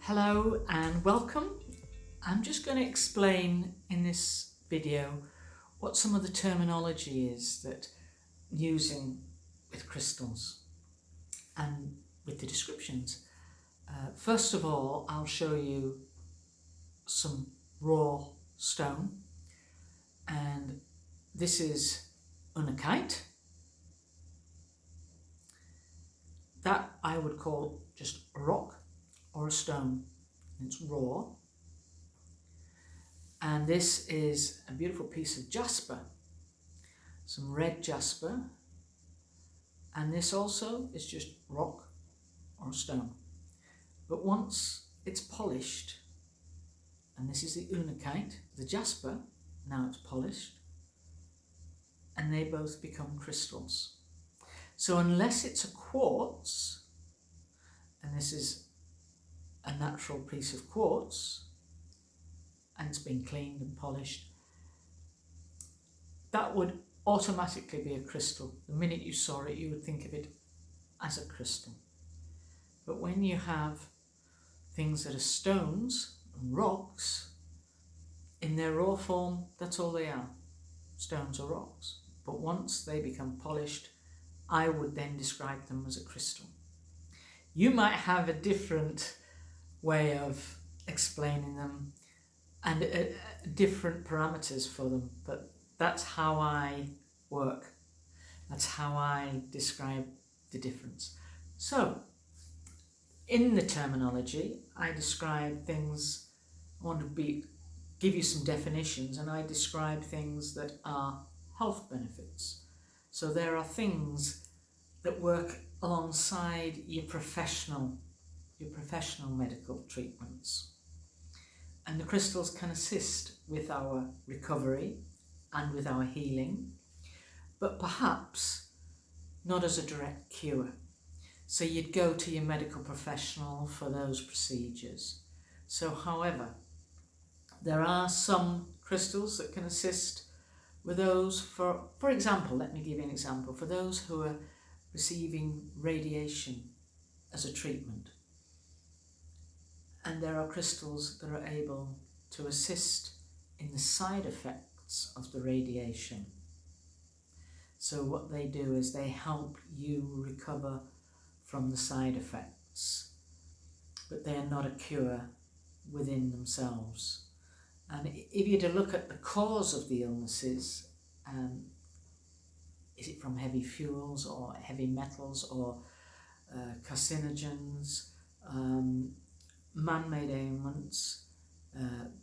Hello and welcome. I'm just going to explain in this video what some of the terminology is that I'm using with crystals and with the descriptions. First of all, I'll show you some raw stone, and this is unakite. That I would call just a rock or a stone. It's raw. And this is a beautiful piece of jasper, some red jasper, and this also is just rock or stone. But once it's polished, and this is the unakite, the jasper, now it's polished, and they both become crystals. So unless it's a quartz, and this is a natural piece of quartz, and it's been cleaned and polished, that would automatically be a crystal. The minute you saw it, you would think of it as a crystal. But when you have things that are stones and rocks, in their raw form, that's all they are, stones or rocks. But once they become polished, I would then describe them as a crystal. You might have a different way of explaining them and different parameters for them, but that's how I work. That's how I describe the difference. So, in the terminology, I describe things, I want to give you some definitions, and I describe things that are health benefits. So there are things that work alongside your professional medical treatments. And the crystals can assist with our recovery and with our healing, but perhaps not as a direct cure. So you'd go to your medical professional for those procedures. So however, there are some crystals that can assist with those for example, let me give you an example, for those who are receiving radiation as a treatment. And there are crystals that are able to assist in the side effects of the radiation. So what they do is they help you recover from the side effects, but they are not a cure within themselves. And if you're to look at the cause of the illnesses, is it from heavy fuels or heavy metals or carcinogens, man-made ailments,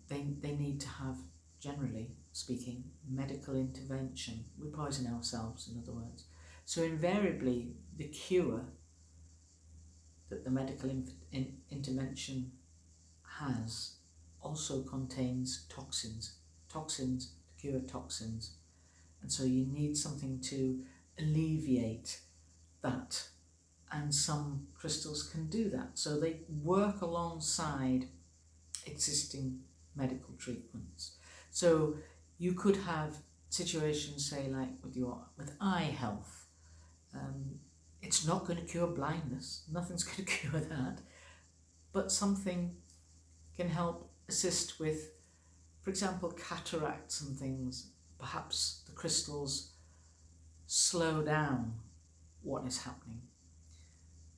they need to have, generally speaking, medical intervention. We poison ourselves, in other words. So invariably, the cure that the medical intervention has also contains toxins to cure toxins. And so you need something to alleviate that. And some crystals can do that. So they work alongside existing medical treatments. So you could have situations, say, like with eye health. It's not going to cure blindness. Nothing's going to cure that. But something can help assist with, for example, cataracts and things. Perhaps the crystals slow down what is happening.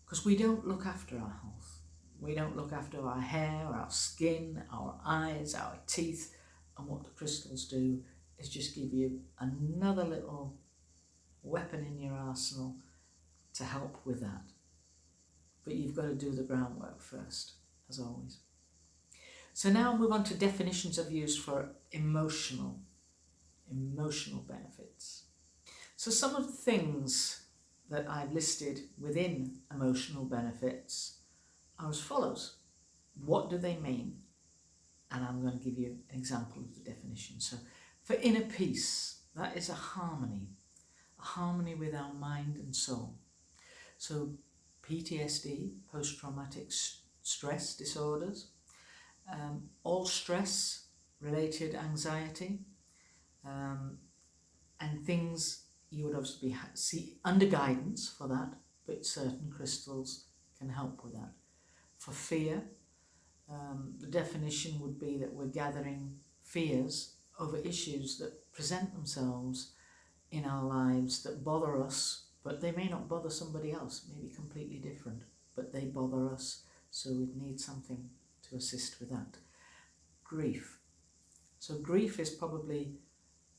Because we don't look after our health. We don't look after our hair, our skin, our eyes, our teeth. And what the crystals do is just give you another little weapon in your arsenal to help with that. But you've got to do the groundwork first, as always. So now I'll move on to definitions of use for emotional benefits. So some of the things that I've listed within emotional benefits are as follows. What do they mean? And I'm going to give you an example of the definition. So for inner peace, that is a harmony with our mind and soul. So PTSD, post-traumatic stress disorders, all stress-related anxiety, and things you would obviously see under guidance for that, but certain crystals can help with that. For fear, The definition would be that we're gathering fears over issues that present themselves in our lives that bother us, but they may not bother somebody else, maybe completely different, but they bother us, so we'd need something to assist with that. Grief. So grief is probably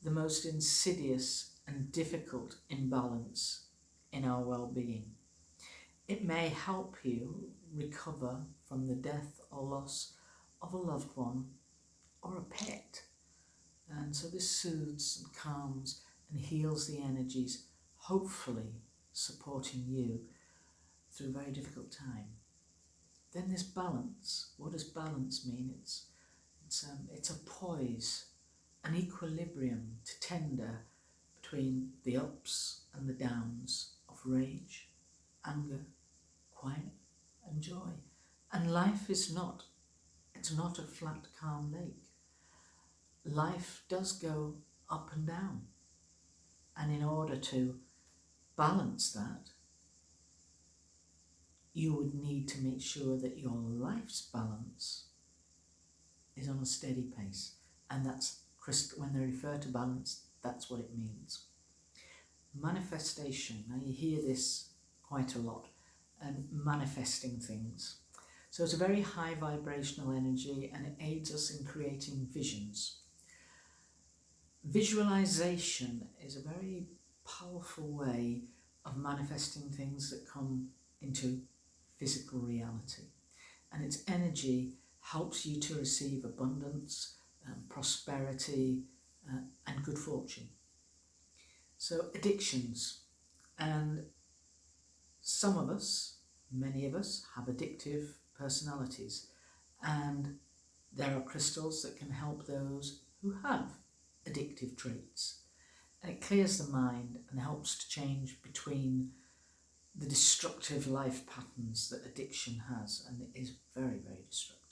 the most insidious and difficult imbalance in our well-being. It may help you recover from the death or loss of a loved one or a pet. And so this soothes and calms and heals the energies, hopefully supporting you through a very difficult time. Then there's balance. What does balance mean? It's a poise, an equilibrium to tender between the ups and the downs of rage, anger, quiet and joy. And life is not a flat, calm lake. Life does go up and down. And in order to balance that, you would need to make sure that your life's balance is on a steady pace. And that's, when they refer to balance, that's what it means. Manifestation. Now you hear this quite a lot, and manifesting things. So it's a very high vibrational energy, and it aids us in creating visions. Visualization is a very powerful way of manifesting things that come into physical reality. And its energy helps you to receive abundance, prosperity, and good fortune. So addictions. And some of us, many of us, have addictive personalities. And there are crystals that can help those who have addictive traits. And it clears the mind and helps to change between the destructive life patterns that addiction has, and it is very, very destructive.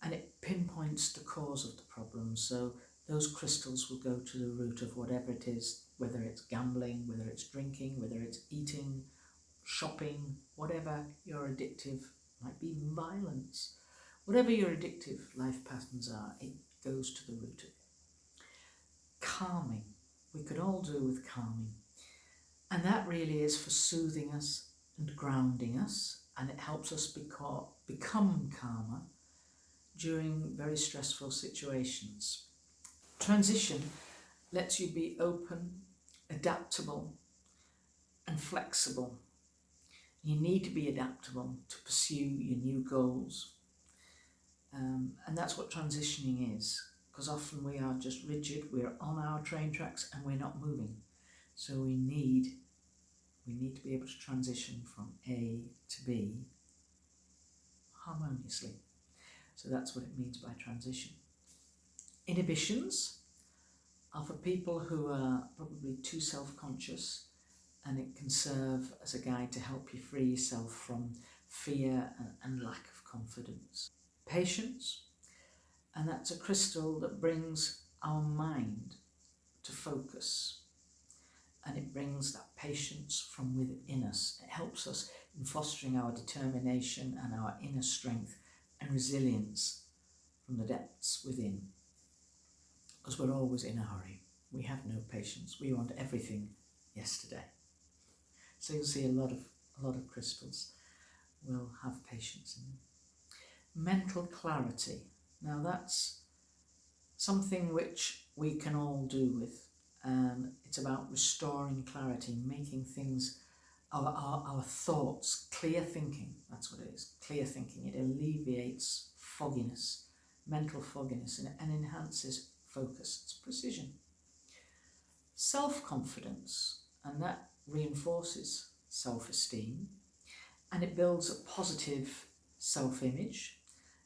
And it pinpoints the cause of the problem, so those crystals will go to the root of whatever it is, whether it's gambling, whether it's drinking, whether it's eating, shopping, whatever your addictive, might be violence, whatever your addictive life patterns are, it goes to the root of it. Calming. We could all do with calming. And that really is for soothing us and grounding us, and it helps us become calmer during very stressful situations. Transition lets you be open, adaptable, and flexible. You need to be adaptable to pursue your new goals. And that's what transitioning is, because often we are just rigid, we're on our train tracks and we're not moving. So we need to be able to transition from A to B harmoniously. So that's what it means by transition. Inhibitions are for people who are probably too self-conscious, and it can serve as a guide to help you free yourself from fear and lack of confidence. Patience, and that's a crystal that brings our mind to focus, and it brings that patience from within us. It helps us in fostering our determination and our inner strength and resilience from the depths within, because we're always in a hurry. We have no patience. We want everything yesterday. So you'll see a lot of crystals will have patience in them. Mental clarity. Now that's something which we can all do with, and it's about restoring clarity, making things, our thoughts, clear thinking. That's what it is, clear thinking. It alleviates fogginess, mental fogginess, and enhances focus. It's precision. Self-confidence, and that reinforces self-esteem, and it builds a positive self-image,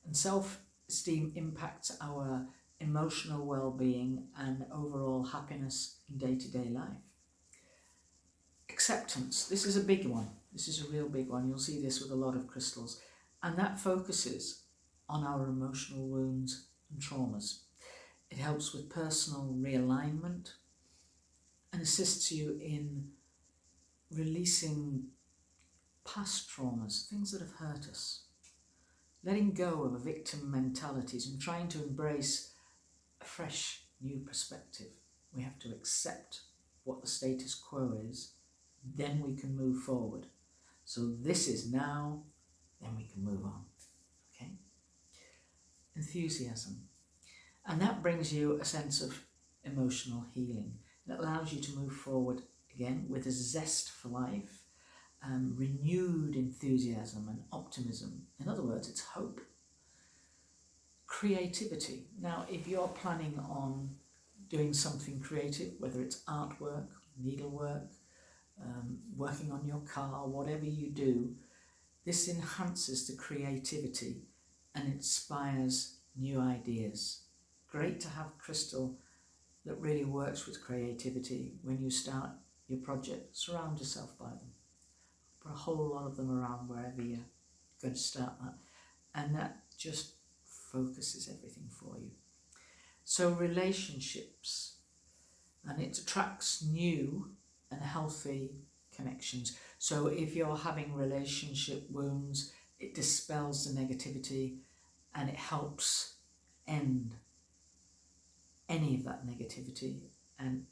and self-esteem impacts our emotional well-being and overall happiness in day-to-day life. Acceptance. This is a big one. This is a real big one. You'll see this with a lot of crystals, and that focuses on our emotional wounds and traumas. It helps with personal realignment and assists you in releasing past traumas, things that have hurt us, letting go of a victim mentalities and trying to embrace a fresh new perspective. We have to accept what the status quo is, then we can move forward. So this is now, then we can move on. Okay? Enthusiasm. And that brings you a sense of emotional healing. It allows you to move forward again with a zest for life, renewed enthusiasm and optimism. In other words, it's hope. Creativity. Now, if you're planning on doing something creative, whether it's artwork, needlework, working on your car, whatever you do, this enhances the creativity and inspires new ideas. Great to have crystal that really works with creativity when you start your project. Surround yourself by them. Put a whole lot of them around wherever you're going to start that. And that just focuses everything for you. So relationships, and it attracts new and healthy connections. So if you're having relationship wounds, it dispels the negativity and it helps end any of that negativity, and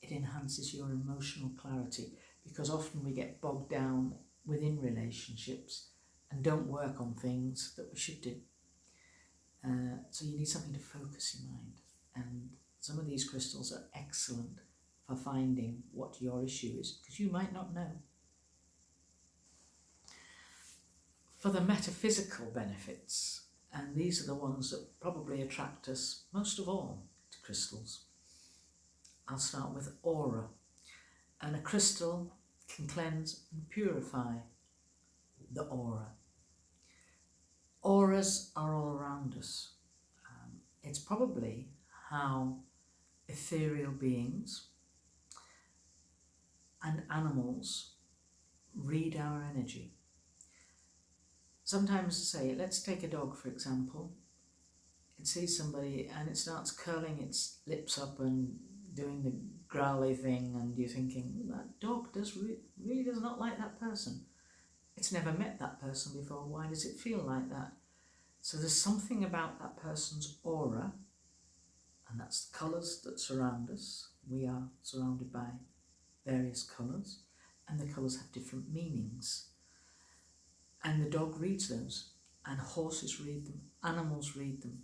it enhances your emotional clarity, because often we get bogged down within relationships and don't work on things that we should do. So you need something to focus your mind, and some of these crystals are excellent for finding what your issue is, because you might not know. For the metaphysical benefits, and these are the ones that probably attract us most of all to crystals. I'll start with aura. And a crystal can cleanse and purify the aura. Auras are all around us. It's probably how ethereal beings and animals read our energy. Sometimes, say, let's take a dog for example. It sees somebody and it starts curling its lips up and doing the growly thing, and you're thinking, that dog really does not like that person. It's never met that person before. Why does it feel like that? So there's something about that person's aura, and that's the colours that surround us. We are surrounded by various colours, and the colours have different meanings. And the dog reads those, and horses read them, animals read them.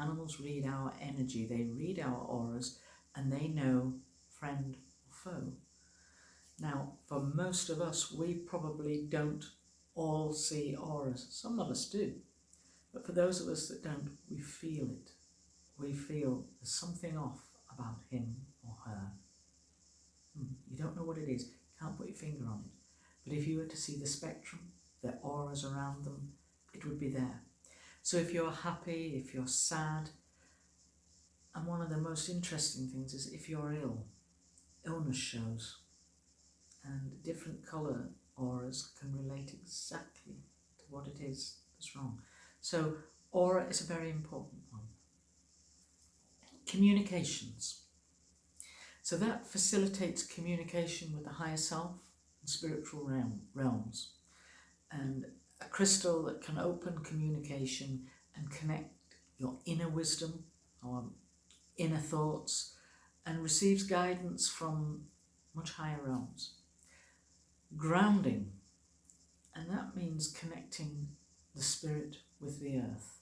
Animals read our energy, they read our auras, and they know friend or foe. Now, for most of us, we probably don't all see auras. Some of us do. But for those of us that don't, we feel it. We feel there's something off about him or her. You don't know what it is. You can't put your finger on it. But if you were to see the spectrum, the auras around them, it would be there. So if you're happy, if you're sad, and one of the most interesting things is if you're ill, illness shows, and different colour auras can relate exactly to what it is that's wrong. So aura is a very important one. Communications. So that facilitates communication with the higher self and spiritual realms. And a crystal that can open communication and connect your inner wisdom or inner thoughts and receives guidance from much higher realms. Grounding, and that means connecting the spirit with the earth.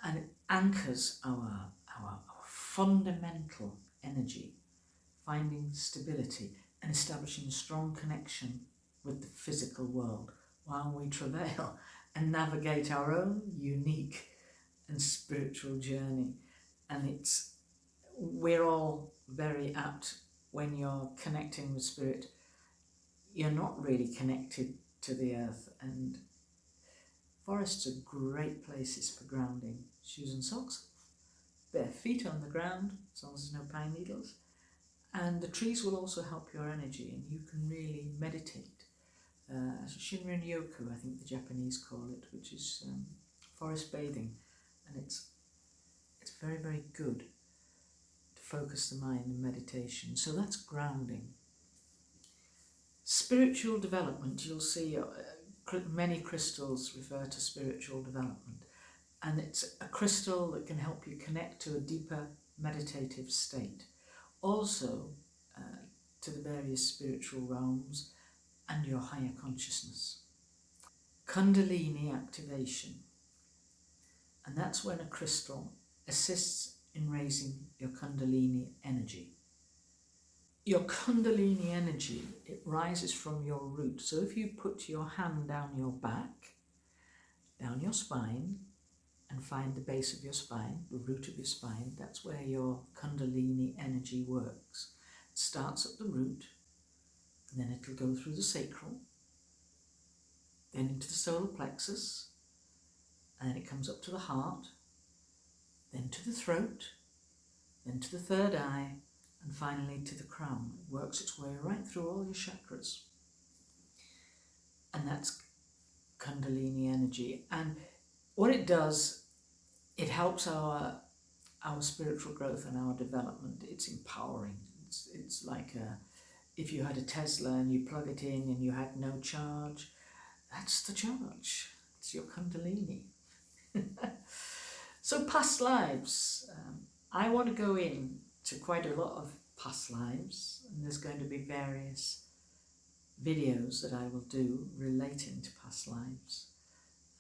And it anchors our fundamental energy, finding stability and establishing a strong connection with the physical world while we travail and navigate our own unique and spiritual journey. And we're all very apt, when you're connecting with spirit, you're not really connected to the earth, and forests are great places for grounding. Shoes and socks, bare feet on the ground, as long as there's no pine needles. And the trees will also help your energy, and you can really meditate. Shinrin Yoku, I think the Japanese call it, which is forest bathing, and it's very, very good to focus the mind in meditation. So that's grounding. Spiritual development, you'll see many crystals refer to spiritual development, and it's a crystal that can help you connect to a deeper meditative state, also to the various spiritual realms and your higher consciousness. Kundalini activation, and that's when a crystal assists in raising your Kundalini energy. Your Kundalini energy, it rises from your root. So if you put your hand down your back, down your spine, and find the base of your spine, the root of your spine, that's where your Kundalini energy works. It starts at the root, and then it'll go through the sacral, then into the solar plexus, and then it comes up to the heart, then to the throat, then to the third eye, and finally to the crown. It works its way right through all your chakras. And that's Kundalini energy. And what it does, it helps our spiritual growth and our development. It's empowering. It's like if you had a Tesla and you plug it in and you had no charge, that's the charge. It's your Kundalini. So past lives. I want to go into quite a lot of past lives, and there's going to be various videos that I will do relating to past lives,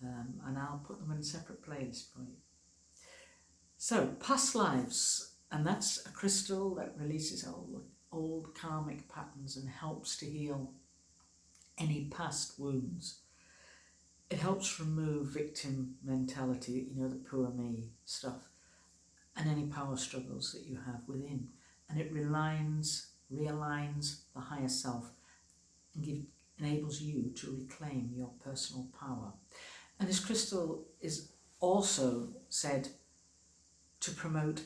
and I'll put them in a separate playlist for you. So past lives, and that's a crystal that releases old karmic patterns and helps to heal any past wounds. It helps remove victim mentality, the poor me stuff, and any power struggles that you have within. And it realigns the higher self and enables you to reclaim your personal power. And this crystal is also said to promote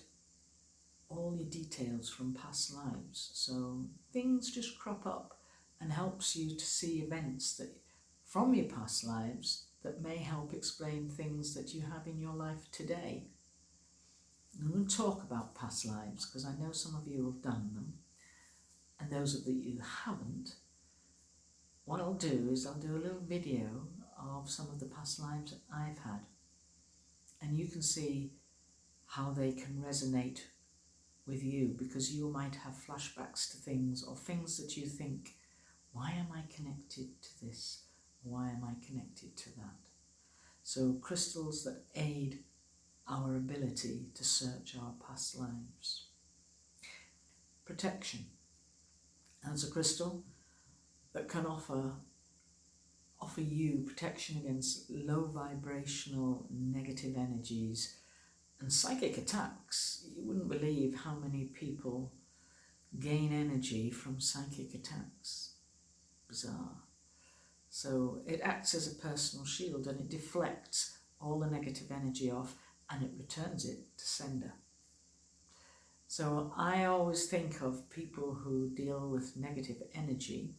all your details from past lives. So things just crop up and helps you to see events that from your past lives that may help explain things that you have in your life today. I'm going to talk about past lives because I know some of you have done them, and those of you who haven't, what I'll do is I'll do a little video of some of the past lives that I've had, and you can see how they can resonate with you, because you might have flashbacks to things or things that you think, why am I connected to this? Why am I connected to that? So crystals that aid our ability to search our past lives. Protection. That's a crystal that can offer you protection against low vibrational negative energies and psychic attacks. You wouldn't believe how many people gain energy from psychic attacks. Bizarre. So it acts as a personal shield, and it deflects all the negative energy off, and it returns it to sender. So I always think of people who deal with negative energy,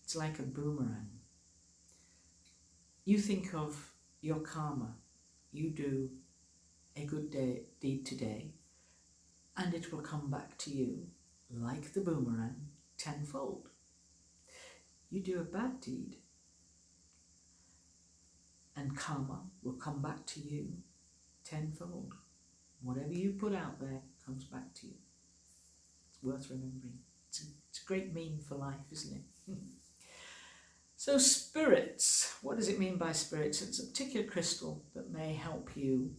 it's like a boomerang. You think of your karma. You do a good deed today, and it will come back to you like the boomerang tenfold. You do a bad deed, and karma will come back to you tenfold. Whatever you put out there comes back to you. It's worth remembering. It's a great meme for life, isn't it? So spirits, what does it mean by spirits? It's a particular crystal that may help you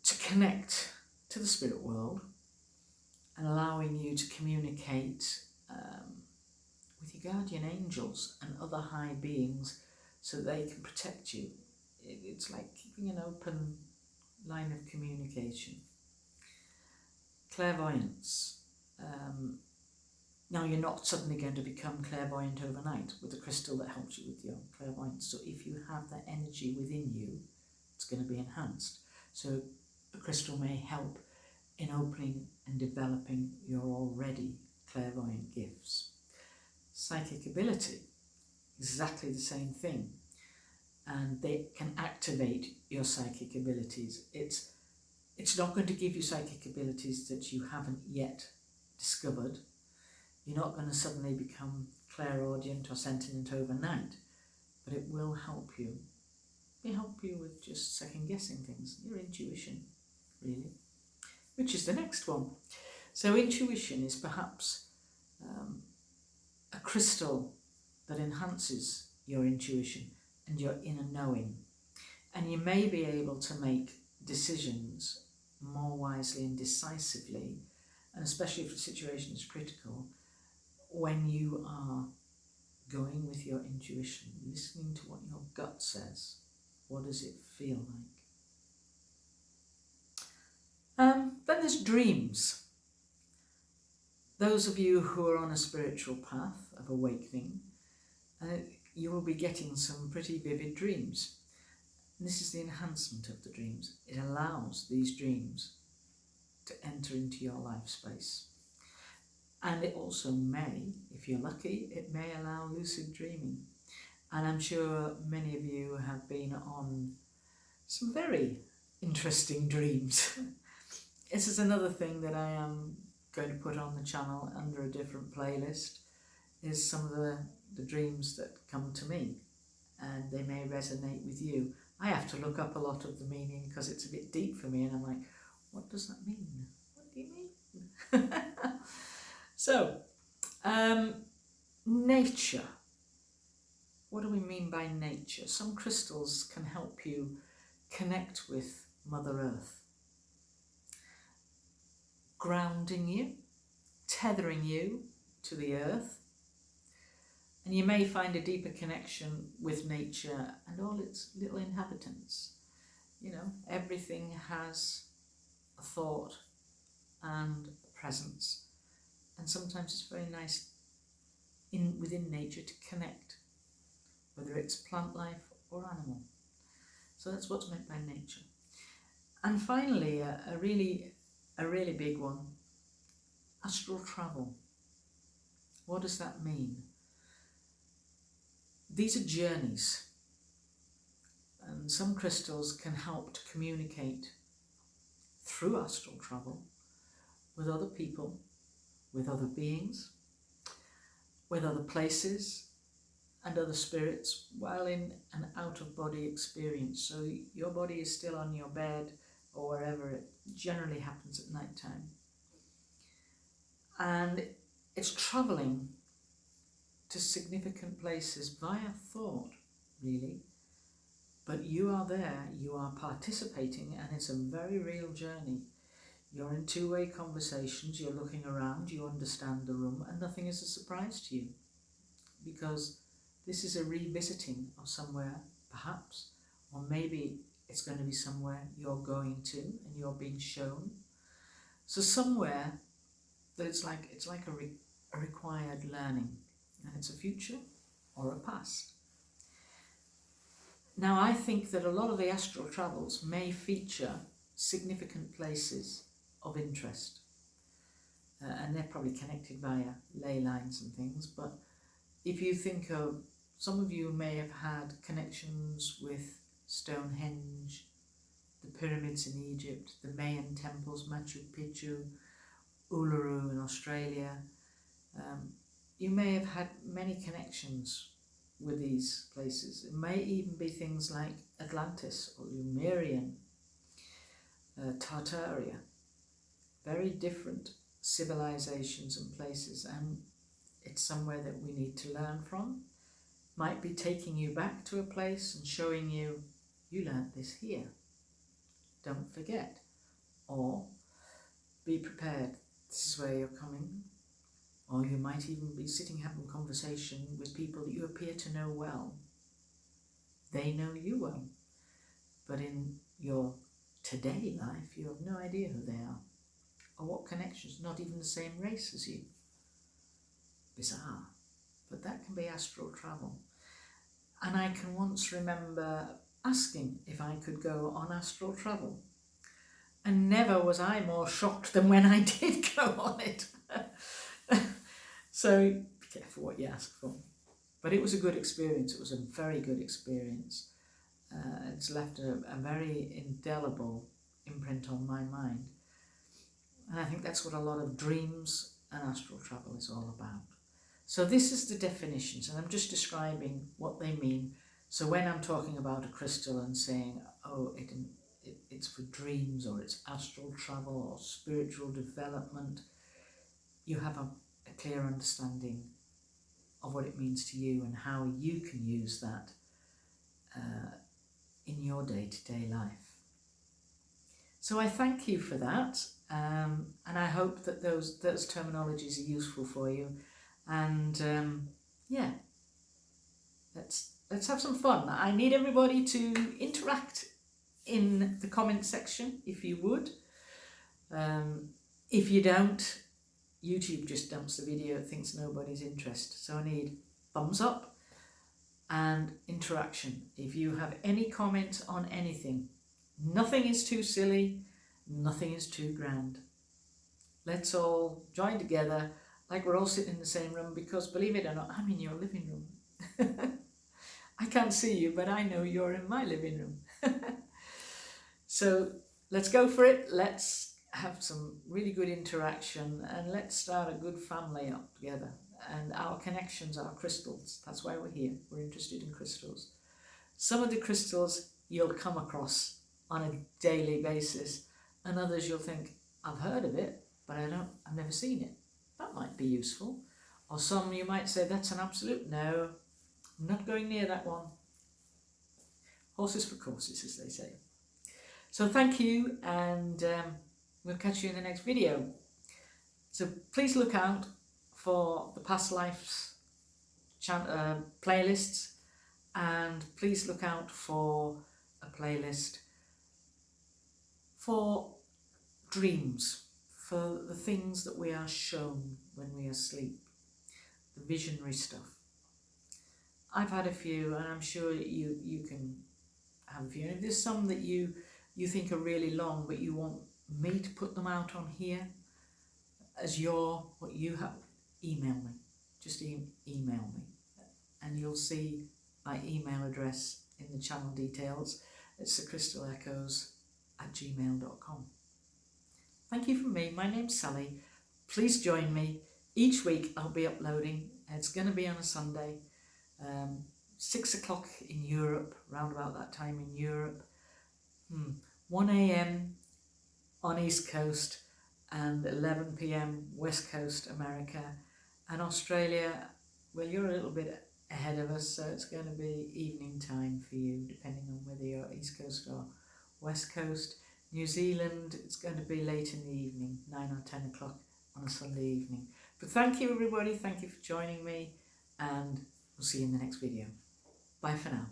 to connect to the spirit world and allowing you to communicate with your guardian angels and other high beings so they can protect you. It's like keeping an open line of communication. Clairvoyance. Now you're not suddenly going to become clairvoyant overnight with a crystal that helps you with your clairvoyance. So if you have that energy within you, it's going to be enhanced. So a crystal may help in opening and developing your already clairvoyant gifts. Psychic ability, exactly the same thing. And they can activate your psychic abilities. It's not going to give you psychic abilities that you haven't yet discovered. You're not going to suddenly become clairaudient or sentient overnight, but it will help you. It will help you with just second guessing things, your intuition, really, which is the next one. So intuition is perhaps a crystal that enhances your intuition and your inner knowing. And you may be able to make decisions more wisely and decisively, and especially if the situation is critical, when you are going with your intuition, listening to what your gut says. What does it feel like? Then there's dreams. Those of you who are on a spiritual path of awakening, you will be getting some pretty vivid dreams. And this is the enhancement of the dreams. It allows these dreams to enter into your life space. And it also may, if you're lucky, it may allow lucid dreaming. And I'm sure many of you have been on some very interesting dreams. This is another thing that I am going to put on the channel under a different playlist, is some of the dreams that come to me, and they may resonate with you. I have to look up a lot of the meaning because it's a bit deep for me, and I'm like, what does that mean? What do you mean? So, nature. What do we mean by nature? Some crystals can help you connect with Mother Earth, grounding you, tethering you to the earth, and you may find a deeper connection with nature and all its little inhabitants. You know, everything has a thought and a presence, and sometimes it's very nice within nature to connect, whether it's plant life or animal. So that's what's meant by nature. And finally, a really big one, astral travel. What does that mean? These are journeys, and some crystals can help to communicate through astral travel with other people, with other beings, with other places and other spirits while in an out-of-body experience. So your body is still on your bed or wherever. It generally happens at night time. And it's travelling to significant places via thought, really. But you are there, you are participating, and it's a very real journey. You're in two-way conversations, you're looking around, you understand the room, and nothing is a surprise to you. Because this is a revisiting of somewhere, perhaps, or maybe it's going to be somewhere you're going to and you're being shown. So somewhere that it's like a required learning, and it's a future or a past. Now I think that a lot of the astral travels may feature significant places of interest, and they're probably connected via ley lines and things, but if you think of, some of you may have had connections with Stonehenge, the pyramids in Egypt, the Mayan temples, Machu Picchu, Uluru in Australia. You may have had many connections with these places. It may even be things like Atlantis or Lemurian, Tartaria. Very different civilizations and places, and it's somewhere that we need to learn from. Might be taking you back to a place and showing you, you learnt this here, don't forget. Or be prepared, this is where you're coming. Or you might even be sitting having a conversation with people that you appear to know well. They know you well, but in your today life you have no idea who they are or what connections, not even the same race as you. Bizarre, but that can be astral travel. And I can once remember asking if I could go on astral travel, and never was I more shocked than when I did go on it. So be careful what you ask for. But it was a good experience. It was a very good experience. It's left a very indelible imprint on my mind. And I think that's what a lot of dreams and astral travel is all about. So this is the definitions, and I'm just describing what they mean. So when I'm talking about a crystal and saying, oh, it's for dreams, or it's astral travel, or spiritual development, you have a clear understanding of what it means to you and how you can use that in your day-to-day life. So I thank you for that, and I hope that those terminologies are useful for you. And yeah, let's have some fun. I need everybody to interact in the comment section if you would. If you don't, YouTube just dumps the video, it thinks nobody's interested. So I need thumbs up and interaction. If you have any comments on anything, nothing is too silly, nothing is too grand. Let's all join together like we're all sitting in the same room, because believe it or not, I'm in your living room. I can't see you, but I know you're in my living room. So let's go for it. Let's have some really good interaction, and let's start a good family up together. And our connections are crystals. That's why we're here. We're interested in crystals. Some of the crystals you'll come across on a daily basis, and others you'll think, I've heard of it, but I've never seen it. That might be useful. Or some you might say, that's an absolute no, I'm not going near that one. Horses for courses, as they say. So thank you, and we'll catch you in the next video. So please look out for the past lives playlists, and please look out for a playlist for dreams, for the things that we are shown when we are asleep, the visionary stuff. I've had a few, and I'm sure you can have a few. And if there's some that you think are really long, but you want me to put them out on here as what you have, email me. Just email me, and you'll see my email address in the channel details. It's thecrystalechoes@gmail.com. Thank you from me. My name's Sally. Please join me. Each week I'll be uploading. It's going to be on a Sunday, 6 o'clock in Europe, round about that time in Europe, 1 a.m. on East Coast, and 11 p.m. West Coast America, and Australia, well, you're a little bit ahead of us, so it's going to be evening time for you, depending on whether you're East Coast or West Coast. New Zealand, it's going to be late in the evening, 9 or 10 o'clock on a Sunday evening. But thank you, everybody. Thank you for joining me, and we'll see you in the next video. Bye for now.